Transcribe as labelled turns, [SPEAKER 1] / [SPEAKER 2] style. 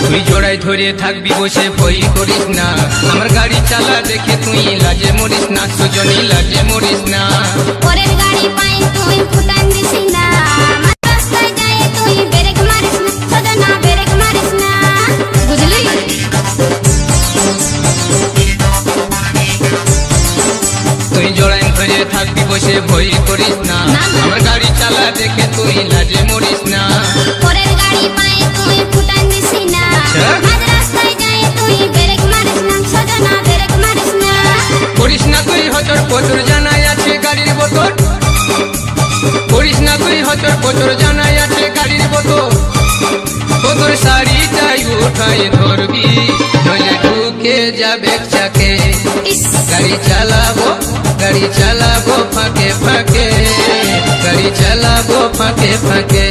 [SPEAKER 1] তুই জোড়ায় ধরে থাকবি বসে ভয় করিস না, আমার গাড়ি চালা দেখে তুই লাজে মরিস না, সুজনী লাজে মরিস না।
[SPEAKER 2] পরের গাড়ি পাই তুই ফুটান দিস না, আমার রাস্তায় যায় তুই ব্রেক মারিস না, সজনা ব্রেক মারিস না, বুঝলি?
[SPEAKER 1] তুই জোড়ায় ধরে থাকবি বসে ভয় করিস না, আমার গাড়ি চালা দেখে তুই লাজে মরিস না।
[SPEAKER 2] পরের গাড়ি পাই তুই ফুটান দিস না, আমার রাস্তায় যায় তুই ব্রেক মারিস না, সজনা ব্রেক মারিস না।
[SPEAKER 1] করিস না তুই হচর পচর, জানাই আছে গাড়ির বোতল, করিস না তুই হচর পচর, জানাই আছে গাড়ির বোতল। তোর শাড়িটাই উঠাই ধরবি, নইলে ঢুকে যাবে চাকে। গাড়ি চালাবো ফাঁকে ফাঁকে, গাড়ি চালাবো ফাঁকে ফাঁকে।